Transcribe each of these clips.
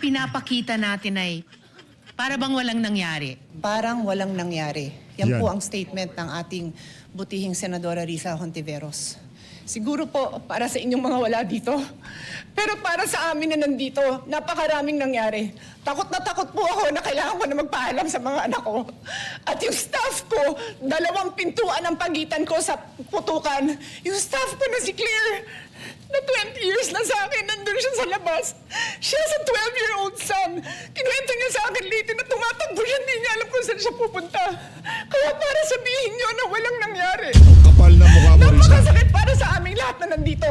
pinapakita natin ay para bang walang nangyari? Parang walang nangyari. Yan Yan. po ang statement ng ating butihing Senadora Risa Hontiveros. Siguro po para sa inyong mga wala dito. Pero para sa amin na nandito, napakaraming nangyari. Takot na takot po ako na kailangan ko na magpaalam sa mga anak ko. At yung staff ko, 2 pintuan ang pagitan ko sa putukan. Yung staff ko na si Claire, na 20 years na sa akin, nandun siya sa labas. Siya sa 12-year-old son. Kinuwento niya sa akin late na tumatakbo siya, hindi niya alam kung saan siya pupunta. Kaya para sabihin niyo na walang nangyari. Kapal na mukha mo, Risa. Napakasakit para sa aming lahat na nandito.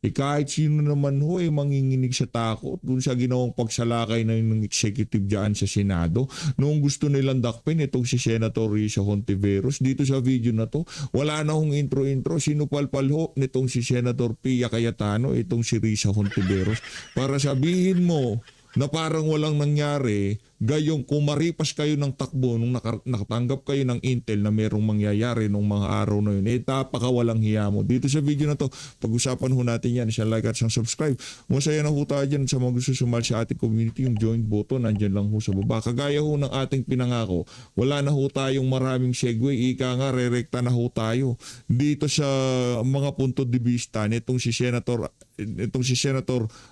Kahit sino naman ho, manginginig sa takot dun sa ginawang pagsalakay ng executive dyan sa Senado. Noong gusto nilang dakpin itong si Senator Risa Hontiveros, dito sa video na to, wala na hong intro-intro. Sinupalpal ho nitong si Senator Pia Cayetano, itong si Risa Hontiveros, para sabihin mo na parang walang nangyari, gayong kumaripas kayo ng takbo nung nakatanggap kayo ng intel na merong mangyayari nung mga araw na yun, tapakawalang hiya mo. Dito sa video na to, pag-usapan ho natin yan. Siya like at siyang subscribe. Masaya na ho tayo dyan sa mga gusto sumali sa ating community. Yung join button, nandyan lang ho sa baba. Kagaya ho ng ating pinangako, wala na ho tayong maraming segue. Ika nga, rerekta na ho tayo. Dito sa mga punto de vista nitong si Senator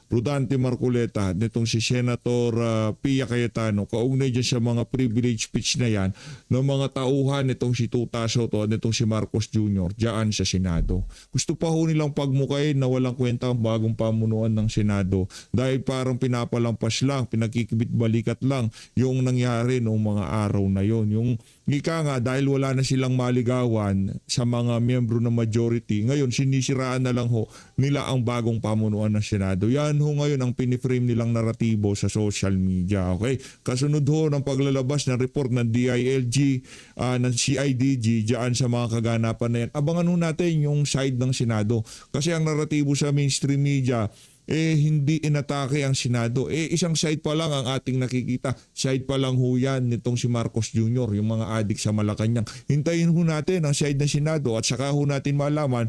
Rodante Marcoleta, nitong si Senator Pia Cayetano, kaugnay dyan sa mga privilege speech na yan ng mga tauhan nitong si Tuta Soto at nitong si Marcos Jr. dyan sa Senado. Gusto pa ho nilang pagmukayin na walang kwenta ang bagong pamunuan ng Senado dahil parang pinapalampas lang, pinakikibit-balikat lang yung nangyari noong mga araw na yon. Yung ika nga, dahil wala na silang maligawan sa mga miyembro ng majority, ngayon sinisiraan na lang ho nila ang bagong pamunuan ng Senado. Yan ho ngayon ang piniframe nilang naratibo sa social media. Okay? Kasunod ho ng paglalabas ng report ng DILG, ng CIDG, dyan sa mga kaganapan na yan. Abangan ho natin yung side ng Senado. Kasi ang naratibo sa mainstream media, hindi inatake ang Senado. Isang side pa lang ang ating nakikita. Side pa lang ho yan nitong si Marcos Jr., yung mga adik sa Malacanang. Hintayin ho natin ang side ng Senado at saka ho natin malaman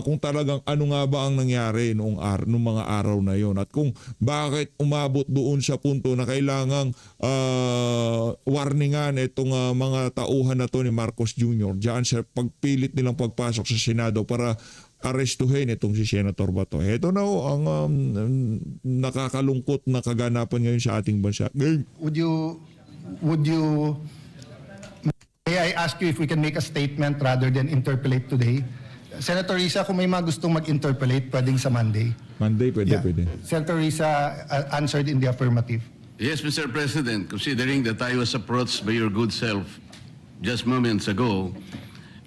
kung talagang ano nga ba ang nangyari noong mga araw na yon at kung bakit umabot doon sa punto na kailangang warningan itong mga tauhan na to ni Marcos Jr. diyan sa pagpilit nilang pagpasok sa Senado para arestuhin itong si Senator Bato. Ito na ho ang nakakalungkot na kaganapan ngayon sa ating bansa. May I ask you if we can make a statement rather than interpolate today? Senator Risa, kung may mga gustong mag-interpolate, pwedeng sa Monday. Monday, pwede. Senator Risa answered in the affirmative. Yes, Mr. President, considering that I was approached by your good self just moments ago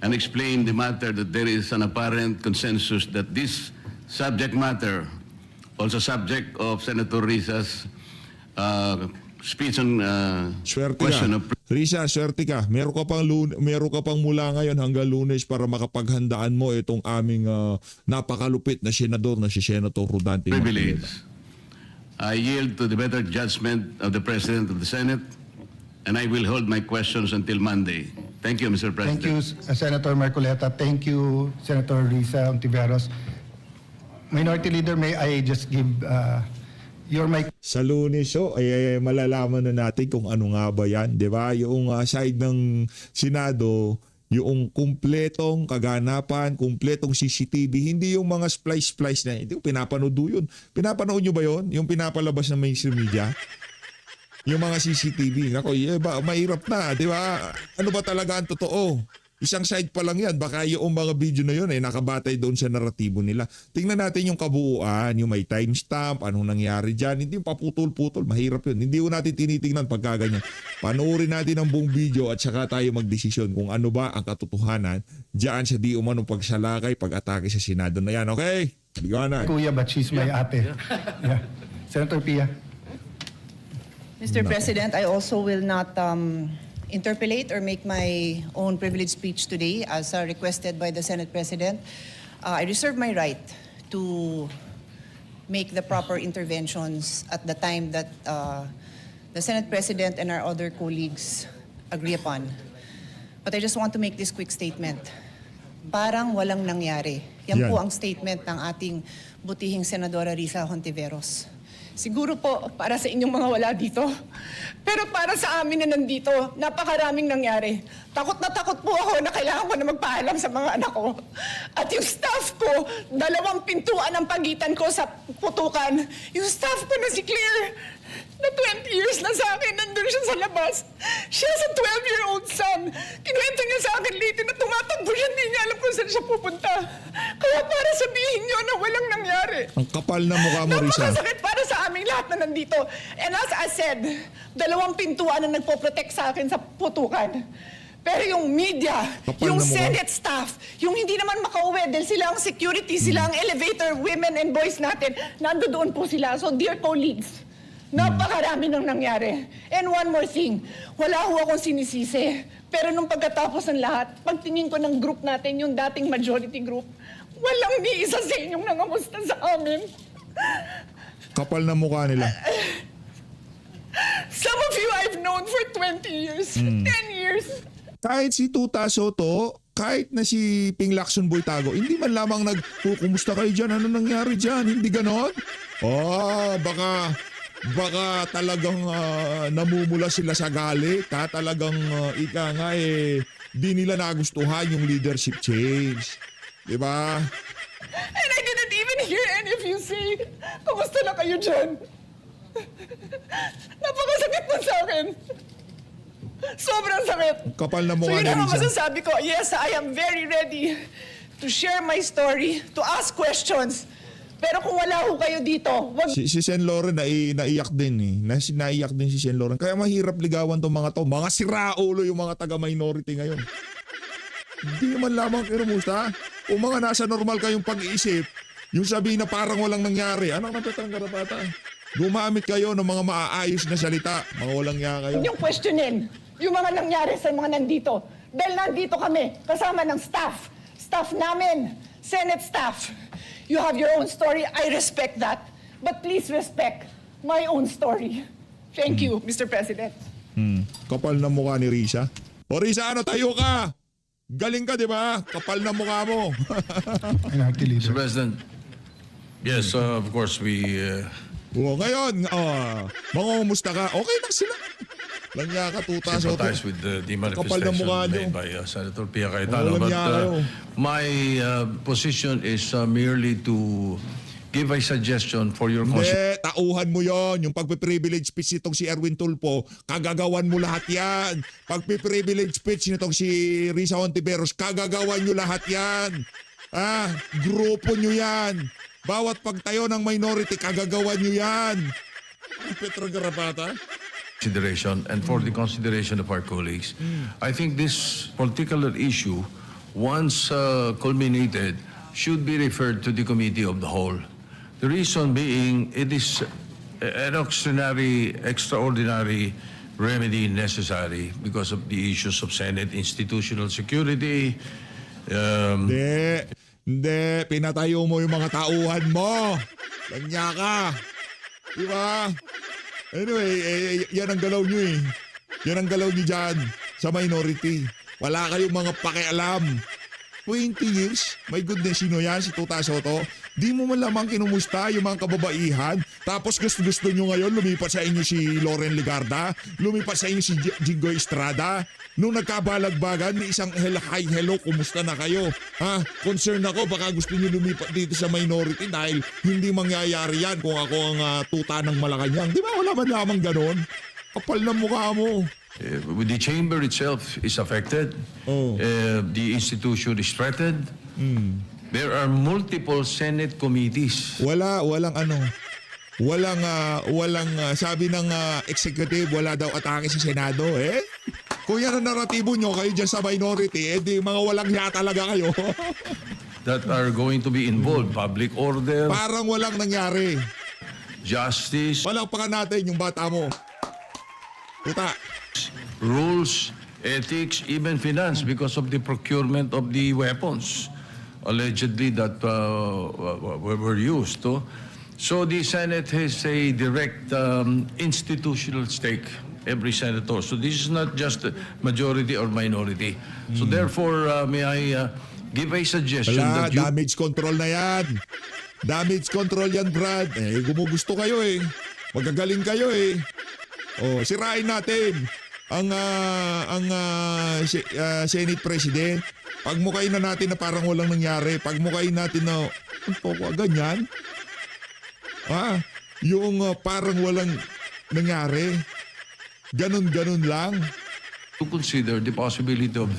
and explained the matter that there is an apparent consensus that this subject matter, also subject of Senator Risa's speech on Swerte question ka. of Risa, swerte ka. Meron ka pang mula ngayon hanggang Lunes para makapaghandaan mo itong aming napakalupit na senador na si Senator Rodante privilege. Marcoleta. I yield to the better judgment of the President of the Senate, and I will hold my questions until Monday. Thank you, Mr. President. Thank you, Senator Marcoleta. Thank you, Senator Risa Hontiveros. Minority Leader, may I just give your mic? Sa Lunes, ay malalaman na natin kung ano nga ba yan. Di ba? Yung side ng Senado, yung kumpletong kaganapan, kumpletong CCTV, hindi yung mga splice na hindi ko pinapanood yun. Pinapanood nyo ba yun? Yung pinapalabas ng mainstream media? Yung mga CCTV, nako, mahirap na, di ba? Ano ba talaga ang totoo? Isang side pa lang yan. Baka yung mga video na yun nakabatay doon sa naratibo nila. Tingnan natin yung kabuuan, yung may timestamp, anong nangyari dyan. Hindi yung paputol-putol, mahirap yun. Hindi ko natin tinitingnan pagkaganyan. Panoorin natin ang buong video at saka tayo magdesisyon kung ano ba ang katotohanan dyan sa di umanong pagsalakay, pag-atake sa Senado na yan. Okay? Ligawanan. Kuya, but she's my ate. Yeah. Senator Pia. Mr. President, I also will not interpolate or make my own privileged speech today as requested by the Senate President. I reserve my right to make the proper interventions at the time that the Senate President and our other colleagues agree upon. But I just want to make this quick statement. Parang walang nangyari. Yan Yan. po ang statement ng ating butihing Senadora Risa Hontiveros. Siguro po para sa inyong mga wala dito. Pero para sa amin na nandito, napakaraming nangyari. Takot na takot po ako na kailangan ko na magpaalam sa mga anak ko. At yung staff ko, 2 pintuan ang pagitan ko sa putukan. Yung staff ko na si Claire, na 20 years na sa akin, nandun siya sa labas. Siya sa 12-year-old son. Kinuwento niya sa akin late na tumatakbo siya, hindi niya alam kung saan siya pupunta. Kaya para sabihin niyo na walang nangyari. Ang kapal na mukha mo, Risa. Napakasakit para sa aming lahat na nandito. And as I said, 2 pintuan ang nagpo-protect sa akin sa putukan. Pero yung media, Kapal yung na mukha. Senate staff, yung hindi naman makauwi dahil sila ang security, sila ang elevator women and boys natin, nandoon po sila. So dear colleagues, napakarami nang nangyari. And one more thing, wala ho akong sinisisi. Pero nung pagkatapos ng lahat, pagtingin ko ng group natin, yung dating majority group, walang ni isa sa inyong nangamusta sa amin. Kapal na mukha nila. Some of you I've known for 20 years, 10 years. Kahit si Tuta Soto, kahit na si Ping Lacson Boytago, hindi man lamang kumusta kayo dyan? Ano nangyari dyan? Hindi ganon? Baka talagang namumula sila sa galit. Talagang ika nga di nila nagustuhan yung leadership change. Diba? And I didn't even hear any of you say, kumusta na kayo dyan? Napakasakit mo sa akin. Sobrang sakit. Kapal na So mukha yun ni ang Risa. masasabi ko. Yes, I am very ready to share my story, to ask questions. Pero kung wala ho kayo dito, wag Si Sen Loren naiyak din eh. Naiyak din si Sen Loren. Kaya mahirap ligawan tong mga to. Mga siraulo yung mga taga-minority ngayon. Hindi naman lamang kinumusta. Kung mga nasa normal kayong pag-iisip, yung sabihin na parang walang nangyari, ano ang natatang karapata? Gumamit kayo ng mga maaayos na salita. Mga walang niya kayo. yung questionin yung mga nangyari sa mga nandito. Dahil nandito kami, kasama ng staff. Staff namin, Senate staff. You have your own story. I respect that. But please respect my own story. Thank you, Mr. President. Kapal na mukha ni Risa. O Risa, ano, tayo ka? Galing ka, di ba? Kapal na mukha mo. Minority Leader. Mr. President, yes, of course, we Ngayon, mangungumusta ka. Okay lang sila. Langya ka, Tuta Soto. sympathize with the Kapal na mukha manifestation nyo. made by Senator Pia Cayetano. Walang But niya kayo. my position is merely to give a suggestion for your consideration. Hindi, tauhan mo yon. Yung pagpiprivilege speech nitong si Erwin Tulfo, kagagawan mo lahat yan. Pagpiprivilege speech nitong si Risa Hontiveros, kagagawan nyo lahat yan. Grupo nyo yan. Bawat pagtayo ng minority, kagagawan nyo yan. Petro Garapata. And for the consideration of our colleagues. I think this particular issue, once culminated, should be referred to the Committee of the Whole. The reason being, it is an extraordinary remedy necessary because of the issues of Senate institutional security. Hindi, pinatayo mo yung mga tauhan mo. Langya ka. Diba? Anyway, yan ang galaw nyo eh. Yan ang galaw nyo dyan sa minority. Wala kayong mga pakialam. 20 years? My goodness, sino yan? Si Tuta Soto? Di mo man lamang kinumusta yung mga kababaihan. Tapos gusto nyo ngayon lumipat sa inyo si Loren Legarda, lumipat sa inyo si Jinggoy Estrada. Nung nagkabalagbagan, may isang hello, kumusta na kayo? Concern ako, baka gusto nyo lumipat dito sa minority dahil hindi mangyayari yan kung ako ang tuta ng Malacanang. Di ba wala man lamang ganon? Kapal na mukha mo. The chamber itself is affected. The institution is threatened. There are multiple Senate committees. Walang sabi ng executive, wala daw atake sa Senado eh. Kung yan ang naratibo nyo, kayo dyan sa minority, di mga walang hiya talaga kayo. That are going to be involved. Public order, Parang walang nangyari. justice, Palakpakan natin yung bata mo. Tuta. rules, ethics, even finance because of the procurement of the weapons allegedly that were used. So the Senate has a direct institutional stake, every senator. So this is not just a majority or minority. So therefore, may I give a suggestion Wala, that you... damage control na yan. Damage control yan, Brad. Gumugusto kayo eh. Magagaling kayo eh. Oh, sirain natin ang Senate President. Pagmukain na natin na parang walang nangyari. Pagmukain natin na ganyan. Yung parang walang nangyari. Ganun-ganun lang. To consider the possibility of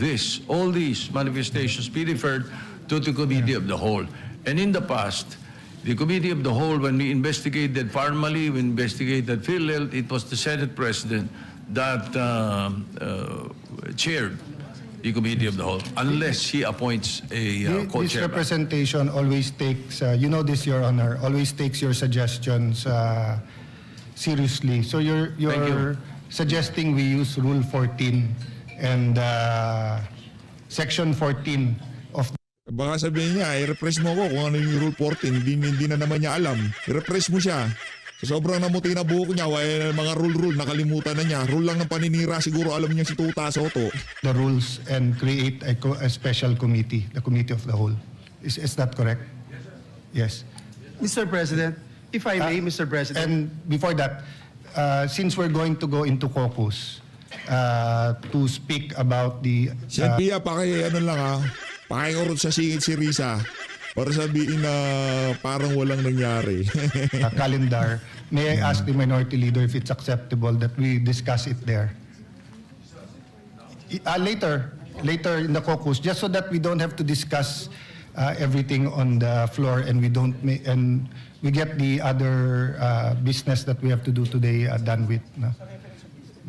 all these manifestations be referred to the Committee of the Whole. And in the past, the Committee of the Whole, when we investigated formally, we investigated PhilHealth, it was the Senate President that chaired the Committee of the Whole, unless he appoints a This co-chairman. representation always takes, you know this, Your Honor, always takes your suggestions seriously. So Thank you. you're suggesting we use Rule 14 and Section 14 of Baka sabihin niya, i-refresh mo ko kung ano yung Rule 14. Hindi na naman niya alam. I-refresh mo siya. Sa sobrang namuti na buhok niya, mga rule, nakalimutan na niya. Rule lang ng paninira, siguro alam niya si Tuta Soto. the rules and create a special committee, the Committee of the Whole. Is that correct? Yes. Mr. President, if I may, Mr. President. And before that, since we're going to go into caucus to speak about the Pia, pakiurot sa singit si Risa para sabihin na parang walang nangyari. calendar, may I ask the Minority Leader if it's acceptable that we discuss it there? Later in the caucus, just so that we don't have to discuss everything on the floor and we get the other business that we have to do today done with. No?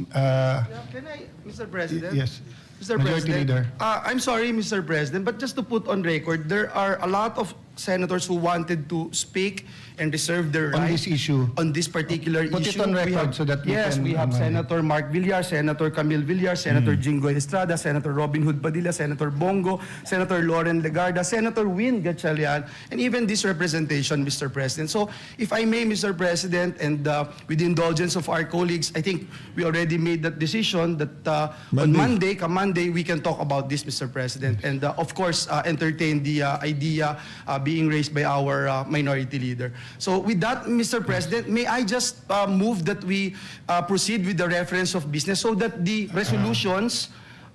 Can I, Mr. President? Yes. Mr. Majority President, Leader. I'm sorry, Mr. President, but just to put on record, there are a lot of senators who wanted to speak and reserve their On right this issue. on this particular Put it issue. on We record have- so that we yes, can, we have Senator Mark Villar, Senator Camille Villar, Senator Jingoy Estrada, Senator Robin Hood Padilla, Senator Bongo, Senator Loren Legarda, Senator Win Gatchalian, and even this representation, Mr. President. So, if I may, Mr. President, and with the indulgence of our colleagues, I think we already made that decision that on Monday. Monday, we can talk about this, Mr. President, and of course, entertain the idea being raised by our Minority Leader. So with that, Mr. President, may I just move that we proceed with the reference of business so that the resolutions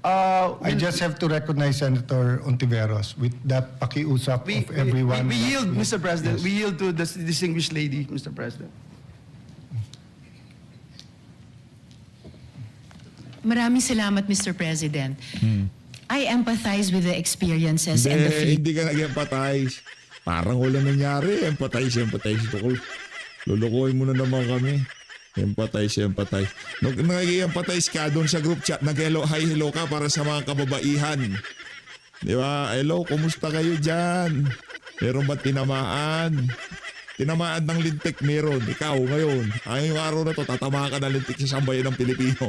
I just have to recognize Senator Ontiveros with that pakiusap of everyone. we yield, Mr. President. We yield to the distinguished lady, Mr. President. Maraming salamat, Mr. President. I empathize with the experiences and the feelings. Hindi ka nag-empathize. Parang wala nangyari. Empathize. Lulukoy mo na naman kami. Empathize. Nung nag-empathize ka doon sa group chat, nag-hello ka para sa mga kababaihan. Di ba? Hello, kumusta kayo dyan? Meron ba tinamaan? Tinamaan ng lintik meron. Ikaw ngayon. Ngayong araw na to, tatamaan ka ng lintik sa sambayan ng Pilipino.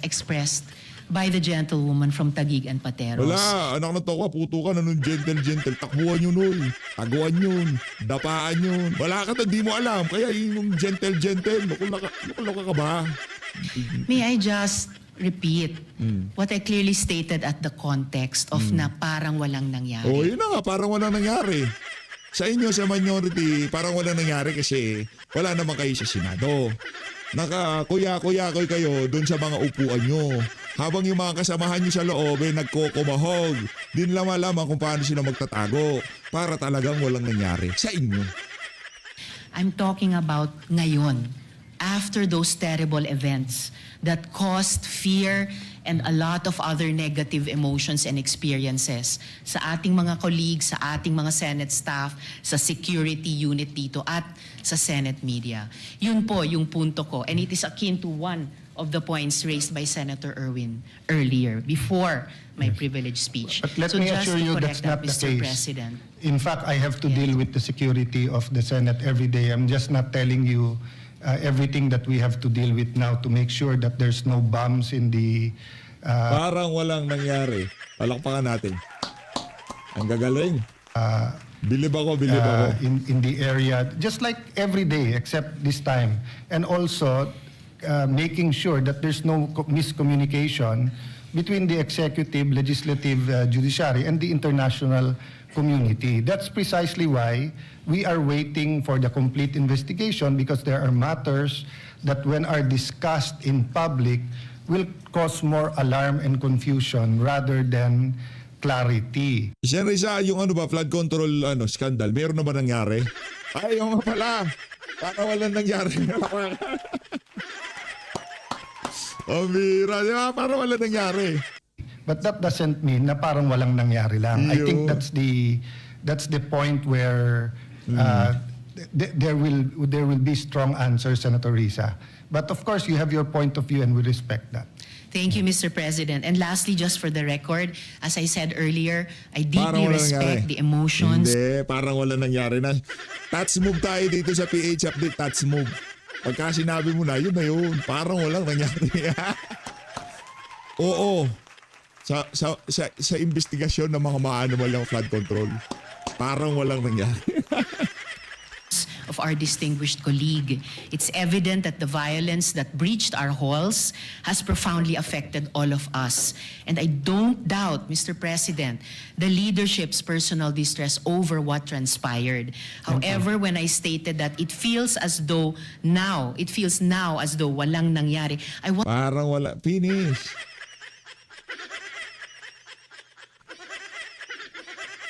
Expressed by the gentlewoman from Taguig and Pateros. Wala, anak na to ka, puto ka na nun, gentle. Takbuhan yun nun, taguan yun, dapaan yun. Wala ka to, di mo alam. Kaya yung gentle, nakulaka ka ba? May I just repeat what I clearly stated at the context of na parang walang nangyari. O, yun na nga, parang walang nangyari. Sa inyo, sa minority, parang walang nangyari kasi wala naman kayo sa Senado. Nakakuya-kuya-kuy kayo dun sa mga upuan nyo. Habang yung mga kasamahan nyo sa loob ay nagkokomahog. Di nila malaman kung paano sila magtatago para talagang walang nangyari sa inyo. I'm talking about ngayon, after those terrible events that caused fear and a lot of other negative emotions and experiences sa ating mga colleagues, sa ating mga Senate staff, sa security unit dito at sa Senate media. Yun po yung punto ko. And it is akin to one of the points raised by Senator Erwin earlier, before my privileged speech. But let So me just assure to you correct that's not that, the Mr. case. President. In fact, I have to deal with the security of the Senate every day. I'm just not telling you everything that we have to deal with now to make sure that there's no bombs in the... Parang walang nangyari. Palakpakan natin. Ang gagaling. Bilib ako. in the area, just like every day except this time. And also making sure that there's no miscommunication between the executive, legislative, judiciary, and the international community. That's precisely why we are waiting for the complete investigation, because there are matters that when are discussed in public will cause more alarm and confusion rather than clarity. Sen. Risa, yung ano ba, flood control scandal, meron na ba nangyari? Ay, yung nga pala. Para walang nangyari. Bira, di ba? Para walang nangyari. But that doesn't mean na parang walang nangyari lang. I think that's the point where there will be strong answers, Senator Risa. But of course, you have your point of view and we respect that. Thank you, Mr. President. And lastly, just for the record, as I said earlier, I Parang deeply walang respect nangyari. the emotions. Hindi, parang walang nangyari na. Touch move tayo dito sa PH Update, touch move. Pagka sinabi mo na, yun na yun. Parang walang nangyari. Oo. Sa investigasyon ng mga maanomal ng flood control, parang walang nangyari. Of our distinguished colleague. It's evident that the violence that breached our halls has profoundly affected all of us. And I don't doubt, Mr. President, the leadership's personal distress over what transpired. However, when I stated that it feels now as though walang nangyari, I Parang wala. Finish.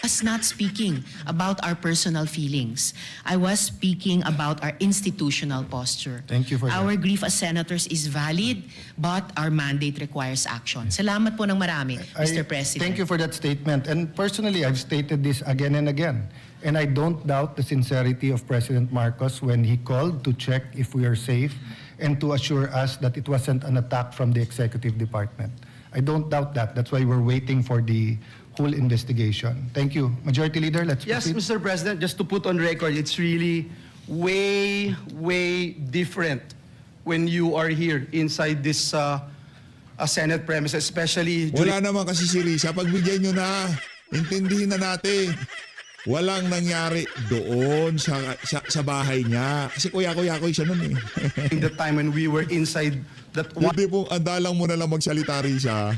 was not speaking about our personal feelings. I was speaking about our institutional posture. Thank you for that. Our grief as senators is valid, but our mandate requires action. Salamat po ng marami, Mr. President. Thank you for that statement. And personally, I've stated this again and again. And I don't doubt the sincerity of President Marcos when he called to check if we are safe and to assure us that it wasn't an attack from the executive department. I don't doubt that. That's why we're waiting for the whole investigation. Thank you. Majority Leader, let's Yes, proceed. Mr. President, just to put on record, it's really way different when you are here inside this Senate premises, especially Wala naman kasi si Risa. Pagbigyan nyo na, intindihin na natin. Walang nangyari doon sa bahay niya. Kasi kuya-kuya-kuy siya nun eh. during the time when we were inside that one Hindi po, andalang mo na lang magsalita Risa.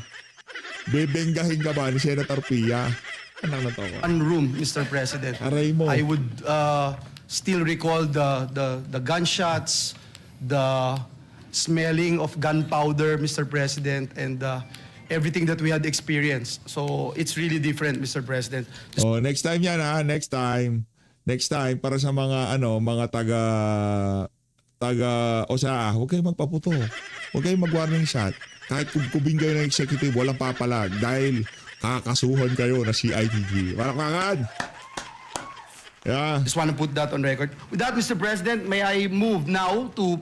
Bebenggahin ka ba ni Senator Pia? Anong natawa? room, Mr. President. Aray mo. I would still recall the gunshots, the smelling of gunpowder, Mr. President, and everything that we had experienced. So it's really different, Mr. President. Oh, next time yan ha, next time. Next time para sa mga mga huwag kayong magpaputo. Huwag kayong mag-warning shot. Kahit kubing kayo ng executive, walang papalag dahil kakasuhan kayo na CIDG. Palakpakan! Yeah. Just want to put that on record. With that, Mr. President, may I move now to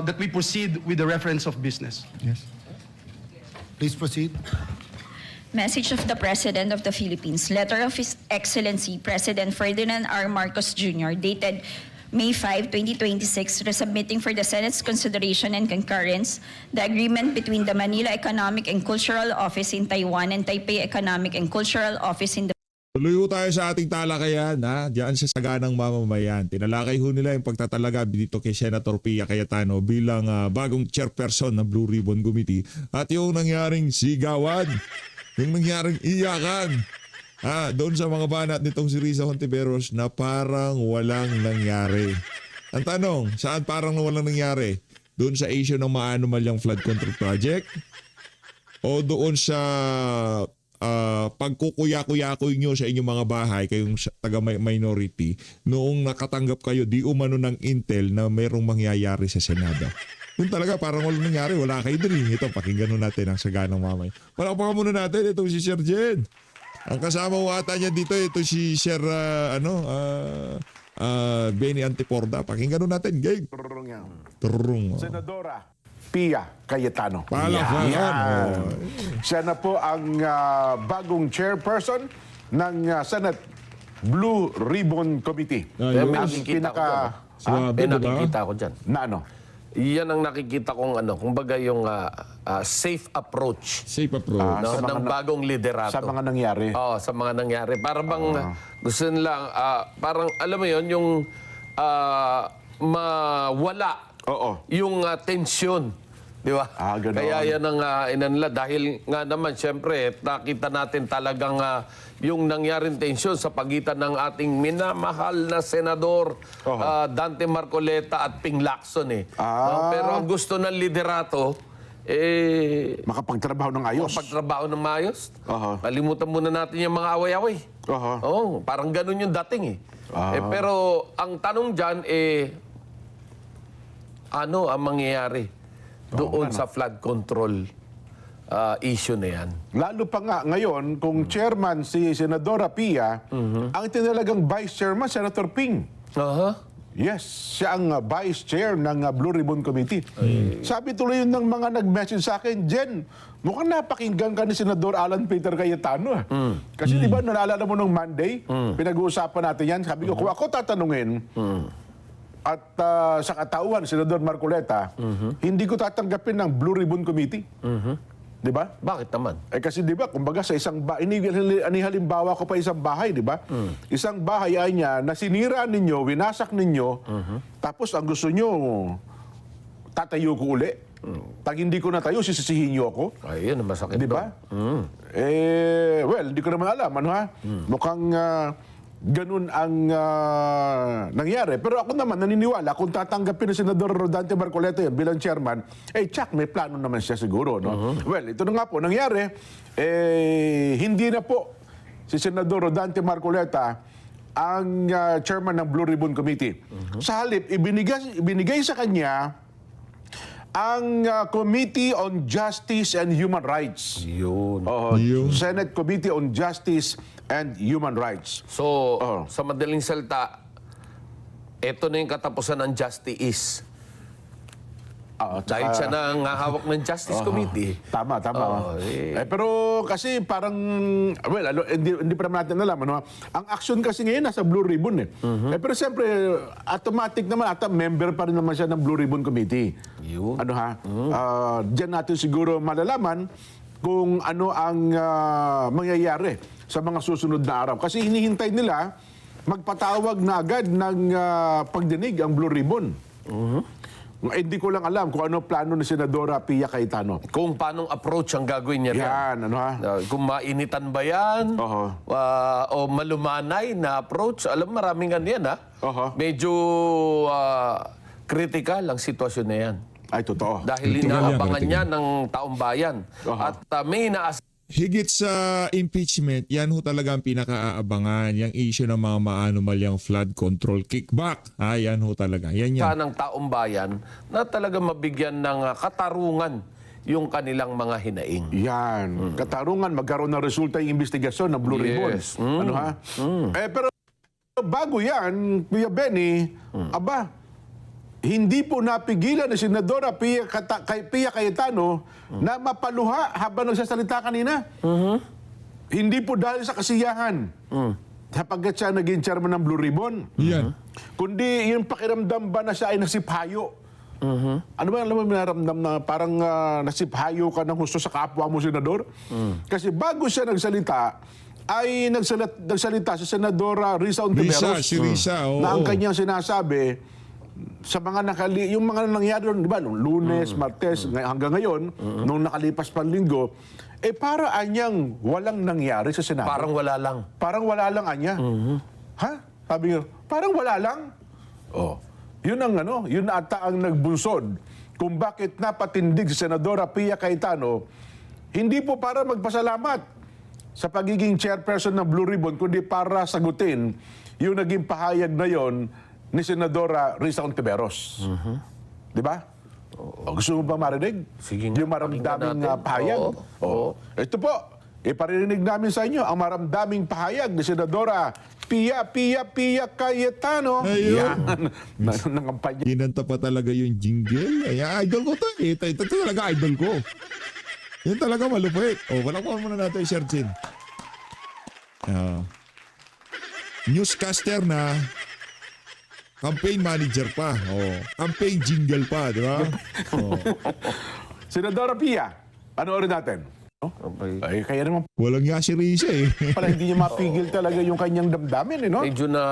that we proceed with the reference of business. Yes. Please proceed. Message of the President of the Philippines. Letter of His Excellency President Ferdinand R. Marcos Jr. dated May 5, 2026, resubmitting for the Senate's consideration and concurrence the agreement between the Manila Economic and Cultural Office in Taiwan and Taipei Economic and Cultural Office in the Tuloy ho tayo sa ating talakayan ha, diyan sa saganang mamamayan. Tinalakay ho nila yung pagtatalaga dito kay Senator Pia Cayetano bilang bagong chairperson ng Blue Ribbon Committee at yung nangyaring sigawan, yung nangyaring iyakan doon sa mga banat nitong si Risa Hontiveros na parang walang nangyari. Ang tanong, saan parang walang nangyari? Doon sa issue ng maanomalyang flood control project? O doon sa pagkukuya-kuyakoy nyo sa inyong mga bahay, kayong taga-minority, noong nakatanggap kayo di umano ng intel na mayroong mangyayari sa Senado? Yun talaga, parang walang nangyari, wala kayo din. Ito, pakinggan nun natin ang saganang mamay. Palakpakan muna natin, itong si Sir Jen. Ang kasama ko ata niya dito, ito si Sir, Benny Antiporda. Pakinggan nun natin, gang. Turung. Senadora Pia Cayetano. Palakpakan. Yan. Siya na po ang bagong chairperson ng Senate Blue Ribbon Committee. Ayun. Ang Nakikita ko dyan. Swabe, diba? Nakikita ko dyan. Na ano? Yan ang nakikita kong kumbaga yung safe approach Safe approach. no, sa mga ng bagong liderato. Sa mga nangyari. Oo, sa mga nangyari. Para bang gusto nila, parang alam mo yon yung mawala Oo. yung tensyon Di ba? Ganon. Kaya yan ang inanla. Dahil nga naman, siyempre, nakita natin talagang yung nangyaring tensyon sa pagitan ng ating minamahal na Senador Dante Marcoleta at Ping Lacson eh. Pero ang gusto ng liderato, Makapagtrabaho ng ayos. pagtrabaho ng maayos. Aha. Kalimutan muna natin yung mga away-away. Aha. Parang ganun yung dating eh. Pero ang tanong dyan ano ang mangyayari doon sa flood control issue na yan? Lalo pa nga ngayon, kung chairman si Senadora Pia, ang tinalagang vice chairman, Senator Ping. Yes, siya ang vice chair ng Blue Ribbon Committee. Sabi tuloy yun ng mga nag-message sa akin, Jen, mukhang napakinggan ka ni Senador Alan Peter Cayetano. Kasi di ba, naalala mo nung Monday, pinag-uusapan natin yan. Sabi ko, kung ako tatanungin, at sa katauhan, Senador Marcoleta, hindi ko tatanggapin ng Blue Ribbon Committee. Di ba? Bakit naman? Kasi di ba, kumbaga sa isang bahay, halimbawa ko pa isang bahay, di ba? Isang bahay ay niya na sinira ninyo, winasak ninyo, tapos ang gusto nyo, tatayo ko uli. Pag hindi ko natayo, sisisihin nyo ako. Ay, yun ang masakit Di ba? Well, hindi ko naman alam. Ano ha? Mukhang ganun ang nangyari. Pero ako naman naniniwala kung tatanggapin ni Senador Rodante Marcoleta yun bilang chairman, tsak, may plano naman siya siguro. No? Well, ito na nga po, nangyari, hindi na po si Senador Rodante Marcoleta ang chairman ng Blue Ribbon Committee. Sa halip, ibinigay sa kanya ang Committee on Justice and Human Rights. Yun. Senate Committee on Justice and Human Rights. So, sa madaling salita, ito na yung katapusan ng Justice. Dahil siya na ang hawak ng Justice Committee. Tama. Pero kasi parang, well, hindi pa naman natin alam. Ano? Ang action kasi ngayon nasa Blue Ribbon. Pero siyempre, automatic naman, member pa rin naman siya ng Blue Ribbon Committee. Yun. Ano ha? Diyan natin siguro malalaman kung ano ang mangyayari sa mga susunod na araw. Kasi hinihintay nila magpatawag na agad ng pagdinig ang Blue Ribbon. Hindi ko lang alam kung ano plano ni Senadora Pia Cayetano. Kung paanong approach ang gagawin niya. Yan, ano ha? Kung mainitan ba yan? O malumanay na approach? Alam, maraming ano yan, ha? Medyo critical ang sitwasyon na yan. Ay, totoo. Dahil inaabangan niya ng taong bayan. At may Higit sa impeachment, yan ho talaga ang pinaka-aabangan. Yung issue ng mga maanumalyang flood control kickback. Yan ho talaga. Yan. ng taong bayan na talaga mabigyan ng katarungan yung kanilang mga hinaing. Yan. Katarungan, magkaroon ng resulta yung investigasyon ng Blue Ribbon. Ano ha? Pero bago yan, Kuya Benny, hindi po napigilan ni Senadora Pia Cayetano na mapaluha habang nagsasalita kanina. Hindi po dahil sa kasiyahan. Sapagkat siya naging chairman ng Blue Ribbon. Yan. Kundi yung pakiramdam ba na siya ay nasiphayo. Ano ba alam mo minaramdam na parang nasiphayo ka ng husto sa kapwa mo, Senador? Kasi bago siya nagsalita, ay nagsalita si Senadora Risa Ontiveros. Risa, na ang kanyang sinasabi, sa mga yung mga nangyari doon, di ba, nung Lunes, Martes, hanggang ngayon, nung nakalipas pang linggo, para anyang walang nangyari sa Senado. Parang wala lang. Parang wala lang anya. Ha? Sabi niya, parang wala lang. Yun ang yun ata ang nagbunsod kung bakit napatindig si Senadora Pia Cayetano, hindi po para magpasalamat sa pagiging chairperson ng Blue Ribbon, kundi para sagutin yung naging pahayag na yon ni Senadora Risa Ontiveros. Di ba? Gusto mo ba marinig? Sige nga, yung maramdaming pakinggan natin. pahayag? Ito po, iparinig namin sa inyo ang maramdaming pahayag ni Senadora Pia Cayetano. Ayun. Ng kampanya. Ginanta pa talaga yung jingle. Idol ko to. Ito talaga idol ko. Yan talaga malupit. Wala muna natin, Sir Chin. Newscaster na campaign manager pa. Campaign jingle pa, di ba? Senadora Pia, panoorin natin. Ay, kaya naman Walang nga si Risa eh. pala hindi niya mapigil talaga yung kanyang damdamin, no? Medyo na,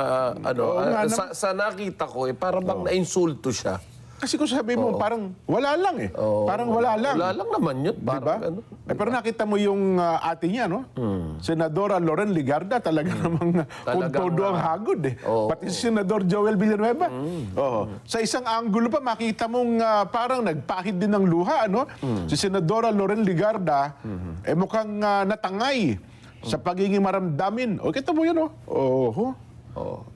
Oo nga sa nakita ko, para bang na-insulto siya. Kasi kung sabi mo, parang wala lang eh. Parang wala lang. Wala lang naman yun. Diba? Parang ano. Pero nakita mo yung ate niya, no? Senadora Loren Legarda, talaga namang kung todo ang hagod eh. Pati si Senador Joel Villanueva. Sa isang anggulo pa, makita mong parang nagpahid din ng luha, no? Si Senadora Loren Legarda, mukhang natangay sa pagiging maramdamin. O, kita mo yun, no?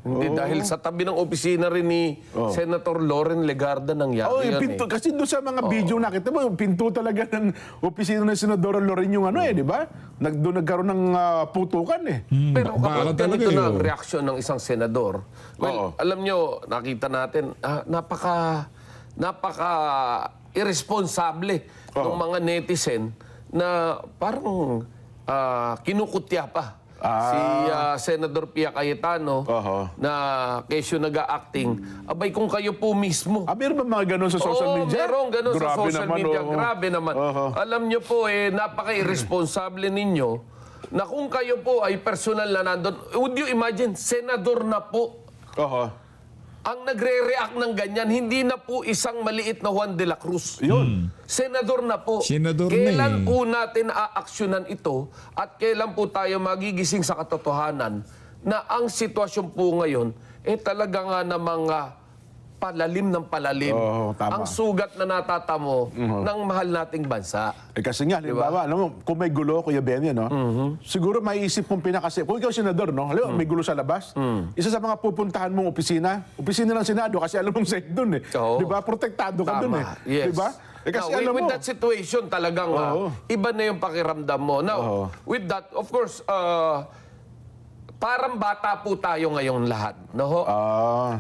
Hindi, dahil sa tabi ng opisina rin ni Senator Loren Legarda nangyari Oh, yung yan pinto, kasi doon sa mga video nakita mo, yung pinto talaga ng opisina ng Senadora Loren yung ano di ba? Doon nagkaroon ng putukan eh. Pero kapag Bakal talaga ganito na eh, ang reaksyon ng isang senador, well, alam nyo, nakita natin, napaka irresponsable ng mga netizen na parang kinukutya pa si Senador Pia Cayetano na kesyo nag-a-acting. Abay, kung kayo po mismo. Meron ba mga ganun sa social media? Meron ganun sa Grabe social naman, media. Grabe naman. Alam nyo po, napaka-irresponsable ninyo na kung kayo po ay personal na nandun, would you imagine, senador na po ang nagre-react ng ganyan, hindi na po isang maliit na Juan de la Cruz. Yun. Senador na po. Senador na Kailan eh. po natin aaksyonan ito at kailan po tayo magigising sa katotohanan na ang sitwasyon po ngayon talaga nga namang palalim ng palalim. Tama. Ang sugat na natatamo ng mahal nating bansa. Kasi nga, halimbawa, alam mo, kung may gulo, Kuya Benny, no? Siguro maiisip mong kung ikaw senador, no? Halimbawa, may gulo sa labas. Isa sa mga pupuntahan mong opisina ng Senado, kasi alam mong safe dun eh. Oo. Di ba? Protektado ka dun eh. Yes. Di ba? Kasi Now, alam with mo, that situation talagang iba na yung pakiramdam mo. Now, with that, of course, parang bata po tayo ngayon lahat. No?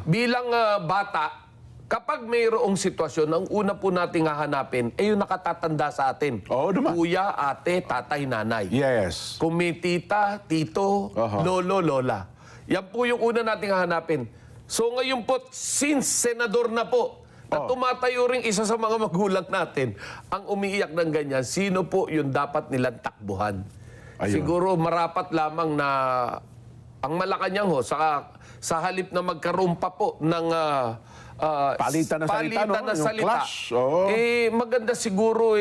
Bilang bata, kapag mayroong sitwasyon, ang una po nating hahanapin ay yung nakatatanda sa atin. naman. Kuya, ate, tatay, nanay. yes. Kung may tita, tito, lolo, lola. Yan po yung una nating hahanapin. So ngayon po, since senador na po, at tumatayo ring isa sa mga magulang natin, ang umiiyak ng ganyan, sino po yung dapat nilang takbuhan? Siguro marapat lamang na ang Malacanang sa halip na magkaroon pa po ng Palitan na salita, yung clash. Maganda siguro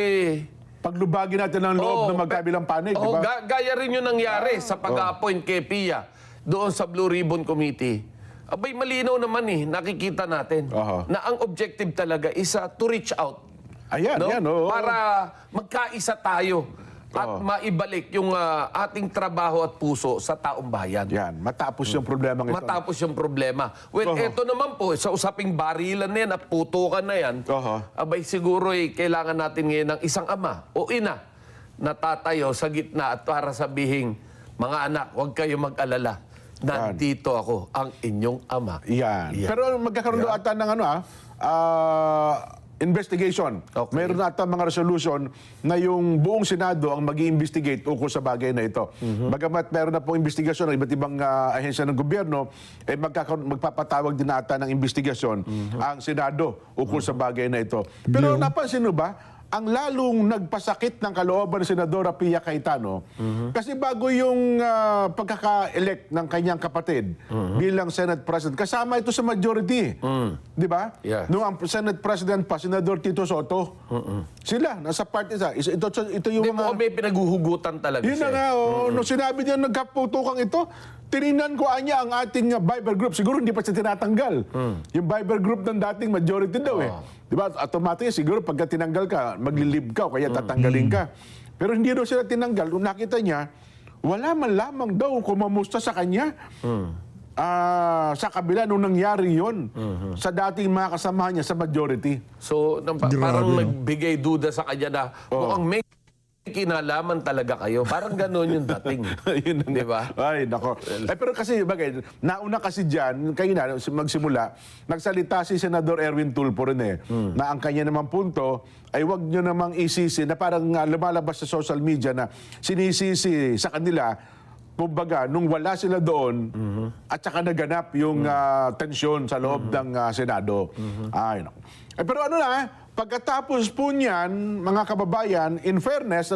Paglubagin natin ang loob ng magkabilang panig, di ba? Gaya rin yung nangyari sa pag-appoint kay Pia doon sa Blue Ribbon Committee. Abay, malinaw naman nakikita natin na ang objective talaga is to reach out. Ayan, Para magkaisa tayo at maibalik yung ating trabaho at puso sa taong bayan. Yan, matapos yung problema ito. Matapos yung problema. Well, eto naman po, sa usaping barilan na yan at putukan na yan, abay siguro kailangan natin ngayon ng isang ama o ina na tatayo sa gitna at para sabihin, mga anak, huwag kayo mag-alala. Nandito ako, ang inyong ama. Yan. Pero magkakaroon doon ata ng investigation. Okay. Meron na ata mga resolution na yung buong Senado ang mag-i-investigate ukol sa bagay na ito. Bagamat meron na pong investigasyon ng iba't ibang ahensya ng gobyerno, magpapatawag din ata ng investigasyon ang Senado ukol sa bagay na ito. Pero napansin mo ba, ang lalong nagpasakit ng kalooban ni Senadora Pia Cayetano, kasi bago yung pagkaka-elect ng kanyang kapatid bilang Senate President, kasama ito sa majority. Di ba? Yeah. Noong ang Senate President pa, Senador Tito Soto, sila, nasa party sa. Ito yung Hindi po may pinaghuhugutan talaga yun na nga, nung sinabi niya nagkaputukang ito, tininan ko niya ang ating Viber group. Siguro hindi pa siya tinatanggal. Yung Viber group ng dating majority daw Di ba? Automatic siguro pagka tinanggal ka, maglilib ka o kaya tatanggalin ka. Pero hindi daw sila tinanggal. Nung nakita niya, wala man lamang daw kumamusta sa kanya. Sa kabila nung nangyari yon sa dating mga kasama niya sa majority. So, parang nagbigay duda sa kanya na mukhang may kinalaman talaga kayo. Parang gano'n yung dating. Yun Di ba? Ay, nako. Pero kasi, bagay, nauna kasi dyan, kayo na, magsimula, nagsalita si Senador Erwin Tulfo rin na ang kanya namang punto ay wag nyo namang isisi na parang lumalabas sa social media na sinisisi sa kanila, kumbaga, nung wala sila doon, at saka naganap yung tensyon sa loob ng Senado. Ay, nako. Pero ano na, pagkatapos po niyan, mga kababayan, in fairness,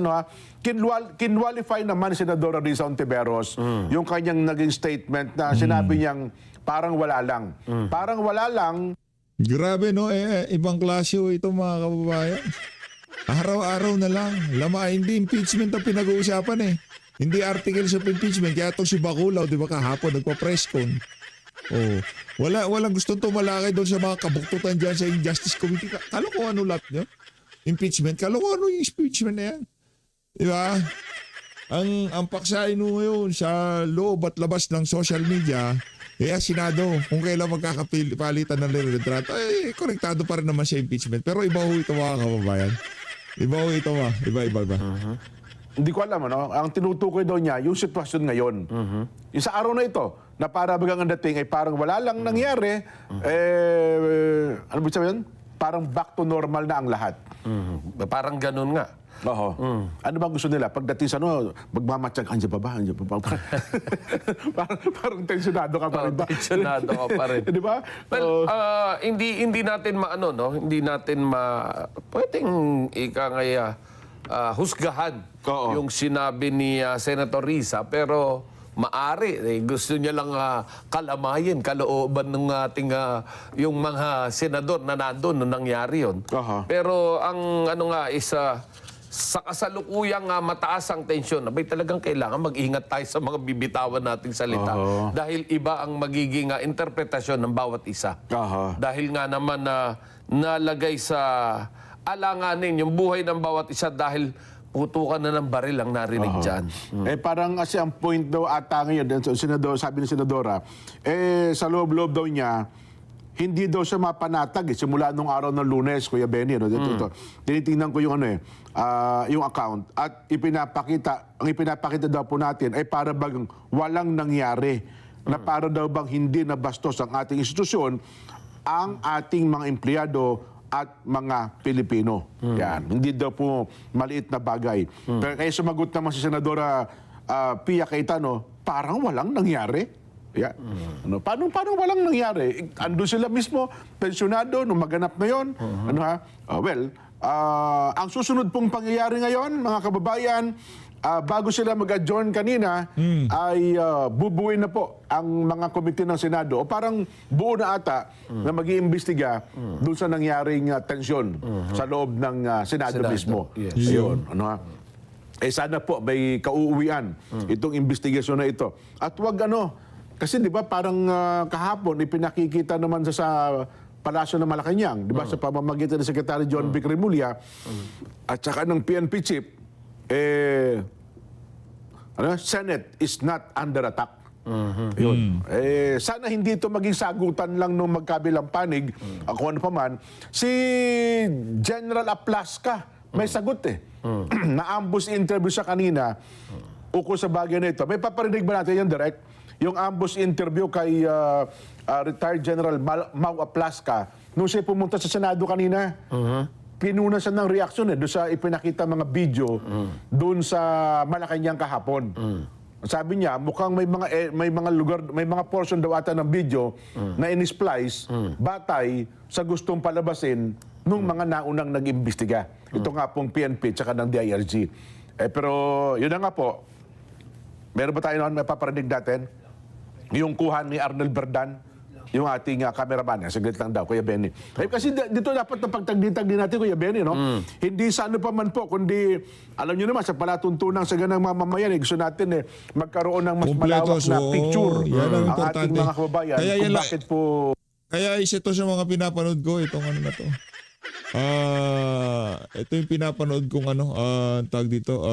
kinwalify naman si Senadora Risa Hontiveros yung kanyang naging statement na sinabi niyang parang wala lang. Parang wala lang Grabe no, ibang klase ho ito mga kababayan. Araw-araw na lang. Hindi impeachment ang pinag-uusapan eh. Hindi articles of impeachment. Kaya itong si Baculaw, di ba kahapon, nagpa-press con. Oh, walang gustong tumalakay doon sa mga kabuktutan dyan sa Justice Committee. Kalokohan ano lahat nyo? Impeachment. Kalokohan ano yung impeachment na yan? Di ba? Ang paksain mo ngayon sa loob at labas ng social media, Senado, kung kailan magkakapalitan ng litrato, konektado pa rin naman sa impeachment. Pero iba ho ito mga kababayan. Iba ho ito Iba. Hindi ko alam, ano? Ang tinutukoy daw niya, yung sitwasyon ngayon. Yung sa araw na ito, na para bagang ang dating ay parang wala lang nangyari, ano ba sabihin? Parang back to normal na ang lahat. Parang ganun nga. Oo. Ano bang gusto nila? Pagdating sa magmamatsyag, andiyan pa ba? parang tensionado ka pa rin ba? Tensionado ka pa rin. Di ba? Well, hindi natin maano, no? Hindi natin pwedeng husgahan Oo. yung sinabi ni Senator Risa, pero maari gusto niya lang kalamayin kalooban ng ating yung mga senador na nandoon nung nangyari yun. Aha. Pero ang sa kasalukuyang mataas ang tensyon, abay talagang kailangan mag-ingat tayo sa mga bibitawan nating salita. Oo. Dahil iba ang magiging interpretasyon ng bawat isa. Aha. Dahil nga naman nalagay sa alanganin yung buhay ng bawat isa dahil putukan na ng baril ang narinig dyan. Parang kasi ang point daw ata ngayon, sabi ni Senadora, sa loob-loob daw niya, hindi daw siya mapanatag simula nung araw ng Lunes, Kuya Benny. No? Ito. Tinitingnan ko yung yung account at ang ipinapakita daw po natin ay para bang walang nangyari na para daw bang hindi nabastos ang ating institusyon, ang ating mga empleyado at mga Pilipino. Yan. Hindi daw po maliit na bagay. Pero kaya sumagot naman si Senadora Pia Cayetano, parang walang nangyari. Yeah. Paano walang nangyari? Ando sila mismo, pensyonado, nung maganap na yun. Ang susunod pong pangyayari ngayon, mga kababayan, bago sila mag-adjourn kanina, ay bubuin na po ang mga komite ng Senado. O parang buo na ata na mag-iimbestiga doon sa nangyaring tensyon sa loob ng Senado mismo. Yes. Ayun. Sana po may kauuwian itong investigasyon na ito. At wag kasi di ba parang kahapon ipinakikita naman sa Palasyo ng Malacanang, di ba, sa pamamagitan ng Secretary John Vic Remulla at saka ng PNP chief, Senate is not under attack. Yun. Sana hindi ito maging sagutan lang nung magkabilang panig, kung ano pa man. Si General Aplasca, may sagot Na-ambush interview siya kanina, ukol sa bagay na ito. May paparinig ba natin yan direct? Yung ambush interview kay retired General Mau Aplasca, nung siya pumunta sa Senado kanina, pinuna siya ng reaksyon doon sa ipinakita mga video doon sa Malacanang kahapon. Sabi niya, mukhang may mga lugar, may mga portion daw ata ng video na in-splice batay sa gustong palabasin nung mga naunang nag-imbestiga. Ito nga pong PNP tsaka ng DILG. Pero yun na nga po, meron ba tayo noon may paparinig natin? Yung kuha ni Arnel Berdan, yung ating cameraman. Saglit lang daw, Kuya Benny. Kasi dito dapat na pagtagditag din natin, Kuya Benny, no? Hindi sa ano pa man po, kundi, alam nyo naman, sa palatuntunan sa ganang mamamayan, gusto natin magkaroon ng mas malawak na picture ang ating mga kababayan. Kaya kung bakit po... Kaya isa to sa mga pinapanood ko, itong ano na to. Ito yung pinapanood kong tag dito,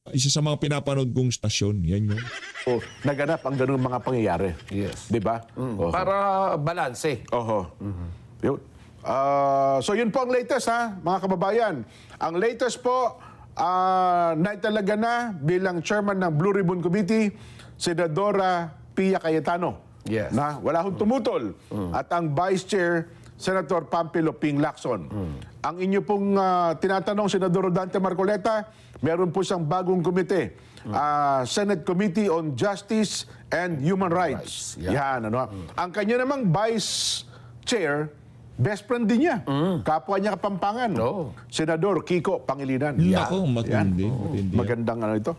isa sa mga pinapanood kong stasyon. Yan yun. Naganap ang ganung mga pangyayari. Yes. Di ba? Para balanse. Yun. So yun po ang latest mga kababayan. Ang latest po, naitalaga na bilang chairman ng Blue Ribbon Committee, Senadora Pia Cayetano. Yes. Na wala hong tumutol. At ang Vice Chair, Senator Pampilo Ping Lacson. Ang inyo pong tinatanong, Senador Dante Marcoleta, meron po siyang bagong komite. Senate Committee on Justice and Human Rights. Yan, Ang kanya namang Vice Chair, best friend din niya. Kapwa niya Kapampangan. Senador Kiko Pangilinan. Nako, matindi. Magandang ito.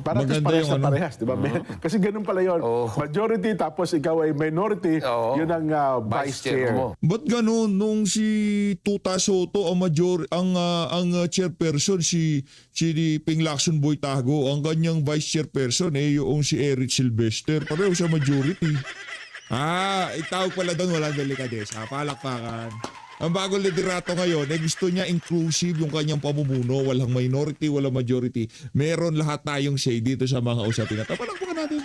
Para Maganda parehas yung na ano. parehas, di ba? Kasi ganun pala yun. Majority, tapos ikaw ay minority, yun ang vice chair. mo. Ba't ganun nung si Tuta Soto ang chairperson si Ping Lacson Boytago, ang kanyang vice chairperson yung si Eric Sylvester, pareho sa majority. Itawag pala doon walang delikadesa, palakpakan. Ang bagong liderato ngayon, gusto niya inclusive yung kanyang pamumuno, walang minority, walang majority. Meron lahat tayong say dito sa mga usapin na ito. Palakpakan natin.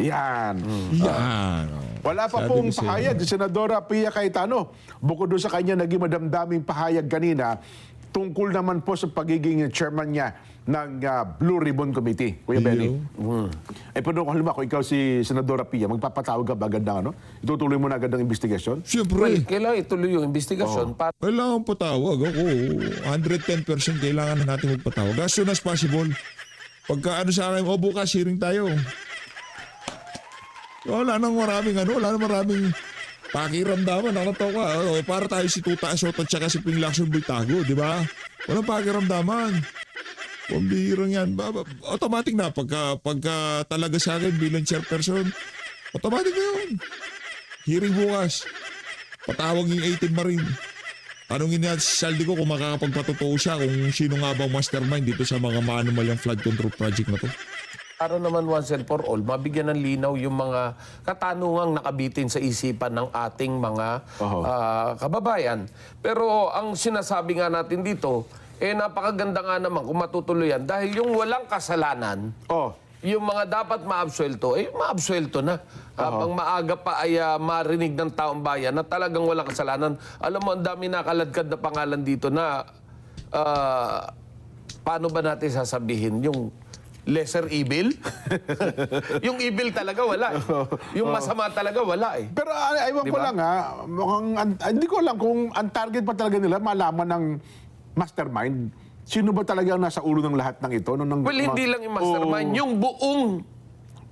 Yan. Yan. Wala pa Sabi pong ko sa inyo. pahayag si Senadora Pia Cayetano. Bukod doon sa kanya naging madamdaming pahayag kanina, tungkol naman po sa pagiging chairman niya ng Blue Ribbon Committee. Kuya Benny. Pero kung halimbawa, kung ikaw si Senadora Pia, magpapatawag ka ba agad ng itutuloy mo na agad ng investigation? Siyempre. Kailangan ituloy yung investigasyon para Kailangan patawag ako. 110% kailangan na natin magpatawag. As soon as possible. Pagka sa akin, bukas hearing tayo. Wala nang maraming pakiramdaman. Nakatawa ka. Para tayo si Tuta Soto at saka si Ping Lacson Boytago, di ba? Walang pakiramdaman. Pambihirang yan. Automatic na. Pagka talaga sa akin bilang chairperson, automatic na yun. Hearing bukas. Patawag yung 18 Marine. Tanungin niya si Saldi ko kung makakapagpatotoo siya kung sino nga bang mastermind dito sa mga manumalyang flood control project na to. para naman once and for all, mabigyan ng linaw yung mga katanungang nakabitin sa isipan ng ating mga kababayan. Pero ang sinasabi nga natin dito, napakaganda nga naman kung matutuloy yan dahil yung walang kasalanan, yung mga dapat maabsuelto, maabsuelto na. Habang maaga pa ay marinig ng taong bayan na talagang walang kasalanan. Alam mo, ang dami nakaladkad na pangalan dito na paano ba natin sasabihin yung lesser evil? Yung evil talaga wala. Yung masama talaga wala eh. Pero aywan ko lang mukhang, hindi ko alam kung ang target pa talaga nila malaman ng mastermind. Sino ba talaga ang nasa ulo ng lahat ng ito? Well, hindi lang yung mastermind, yung buong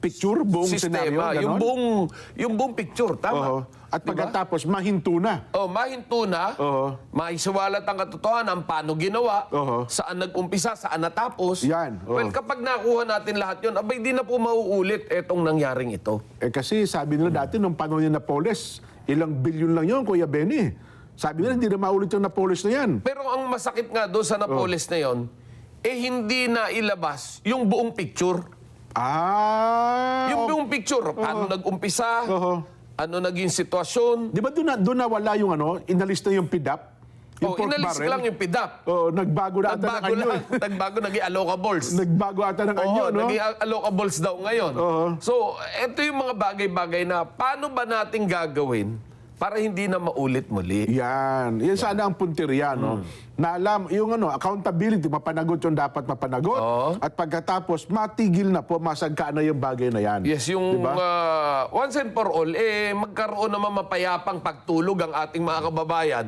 picture, buong scenario, sistema, ganon? yung buong picture, tama. At pagkatapos, mahinto na. Mahinto na, maisiwalat ang katotohanan, paano ginawa, saan nag-umpisa, saan natapos. Yan. Well, kapag nakuha natin lahat yun, abay di na po mauulit etong nangyaring ito. Kasi sabi nila dati, nung panahon ni Napoles, ilang bilyon lang yun, Kuya Benny. Sabi nila, hindi na maulit yung Napoles na yan. Pero ang masakit nga doon sa Napoles na yon, hindi na ilabas yung buong picture. Yung buong picture, paano nag-umpisa, ano naging sitwasyon. Di ba doon nawala yung inalis na yung PIDAP? Yung pork inalis barrel? lang yung PIDAP. Nagbago na ata ng anyo. Nagbago, naging allocables. Nagbago ata ng anyo, no? Naging allocables daw ngayon. So, ito yung mga bagay-bagay na paano ba natin gagawin para hindi na maulit muli. Yan. Yan sana ang punteriya, no? Na alam, yung accountability, mapanagot yung dapat mapanagot. At pagkatapos, matigil na po, masagkaan na yung bagay na yan. Yes, yung Diba? once and for all, magkaroon naman mapayapang pagtulog ang ating mga kababayan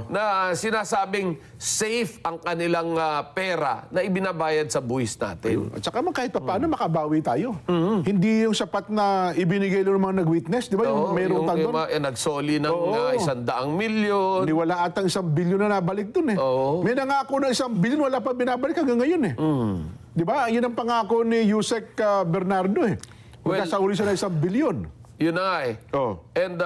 na sinasabing safe ang kanilang pera na ibinabayad sa buwis natin. At saka kahit pa paano, makabawi tayo. Hindi yung sapat na ibinigay ng mga nag-witness, di ba? Yung mayroong tag doon. Nagsoli ng 100 milyon. Hindi wala atang 1 bilyon na nabalik doon May nangako ng 1 bilyon, wala pa binabalik hanggang ngayon Di ba? Yan ang pangako ni Yusek Bernardo Magkasauli siya ng 1 bilyon. Yun na nga And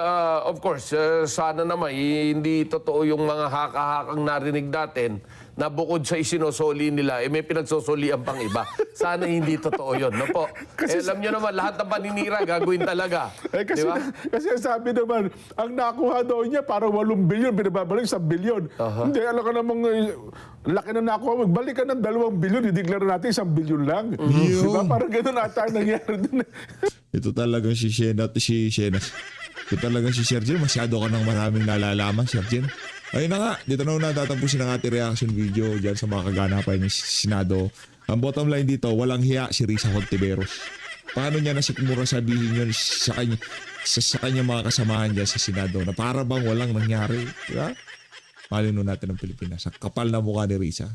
of course, sana naman hindi totoo yung mga haka-hakang narinig natin na bukod sa isinosoli nila, may pinagsosolian pang iba. Sana hindi totoo yun. No po? Alam nyo naman, lahat ng paninira gagawin talaga. Kasi, Di ba? kasi sabi naman, ang nakuha daw niya parang 8 bilyon, binabalik 1 bilyon. Hindi, alam ka namang laki na nakuha, magbalik ka ng 2 bilyon, i-declare natin 1 bilyon lang. Di ba? Parang gano'n ata ang nangyari dun. Ito talagang si Shena. Ito talagang si Sergeant. Masyado ka ng maraming nalalaman, Sergeant. Ayun na nga, dito na tatapusin ang ating reaction video dyan sa mga kaganapan ng Senado. Ang bottom line dito, walang hiya si Risa Hontiveros. Paano niya nasikmura sabihin yun sa kanya mga kasamahan dyan sa Senado na para bang walang nangyari? Diba? Malino natin ang Pilipinas. Sa kapal na mukha ni Risa.